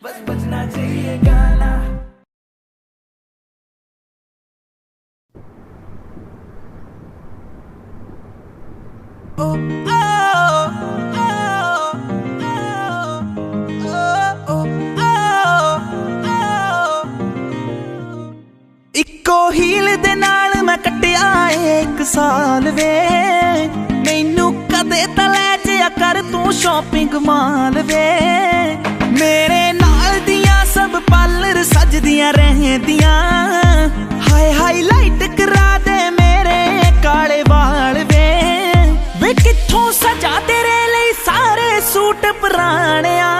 बस बजना चाहिए गाना। ओ, ओ, ओ, ओ, ओ, इक्को हील दे नाल मैं कट्टिया 1 साल वे मैनू कदे तां लै जिया कर तू शॉपिंग माल वे मेरे नाल दियां सब पार्लर सजदियां रहदियां हाय हाईलाइट करा दे मेरे काले वाल वे कित्थों सजा तेरे लिए सारे सूट पुराणिया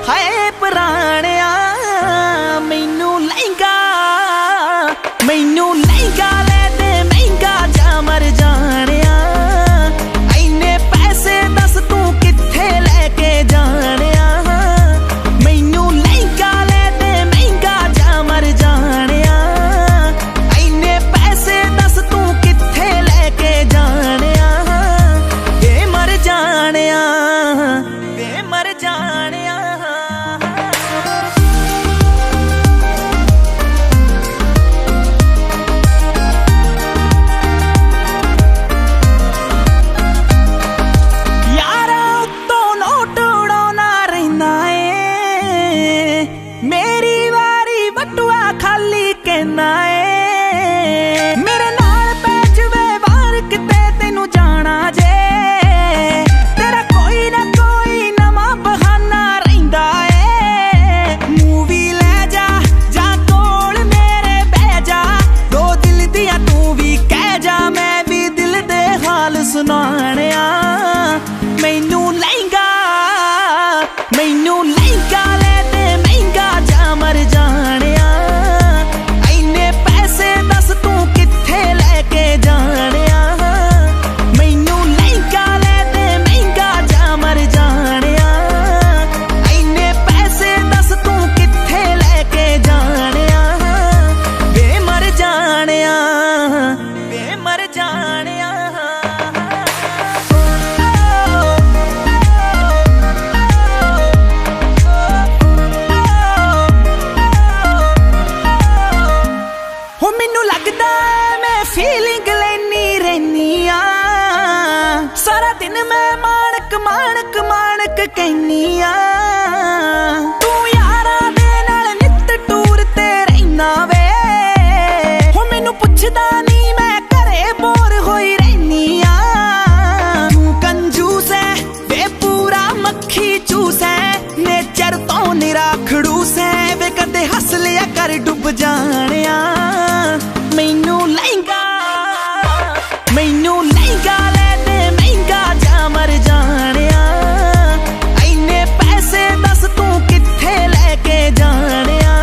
हाय पुराणिया मैनू लहंगा ले दे महंगा जा मर जानिया इन्ने पैसे दस तू कित्थे लेके जानिया मैनू लहंगा ले दे महंगा जा मर जानिया इन्ने पैसे दस तू कित्थे लेके जानिया मर जानिया यारा उत्तों नोट उड़ाउणा रहिंदा ए मेरी वारी बटुआ खाली कहना ए मेरे नाल पै जवे वार किते तैनू जाना जे सुनाणिया मैनू लहंगा ले दे महंगा जा मर जानिया इन्ने पैसे दस तू कित्थे लेके जानिया मैनू लहंगा ले दे महंगा जा मर जानिया इन्ने पैसे दस तू कित्थे लेके जानिया वे मर जानिया फीलिंग लेनी रहनी सारा दिन मैं माणक कहनी तू यारा दे नाल नित टूर ते रहना वे हो मैनू पुछदा नहीं मैं घरे बोर होई रहनी तू कंजूस है वे पूरा मक्खी चूस है नेचर तो निरा खड़ूस है वे कदे हस लिया कर डुब जानिया मैनू लहंगा ले दे महंगा जा मर जानिया इन्ने पैसे दस तू कित्थे लेके जानिया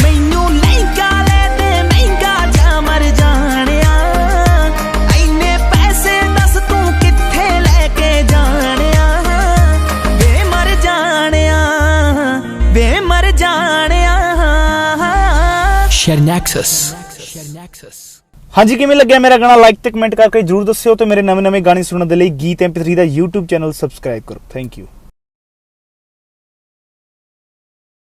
मैनू लहंगा ले दे महंगा जा मर जानिया इन्ने पैसे दस तू कित्थे लेके जानिया वे मर जानिया शेरनैक्सस। हाँ जी, किवें लग्या मेरा गाना? लाइक ते कमेंट करके जरूर दस्सिओ ते मेरे नवे गाने सुनने दे लई गीत MP3 दा YouTube चैनल सबसक्राइब करो। Thank you.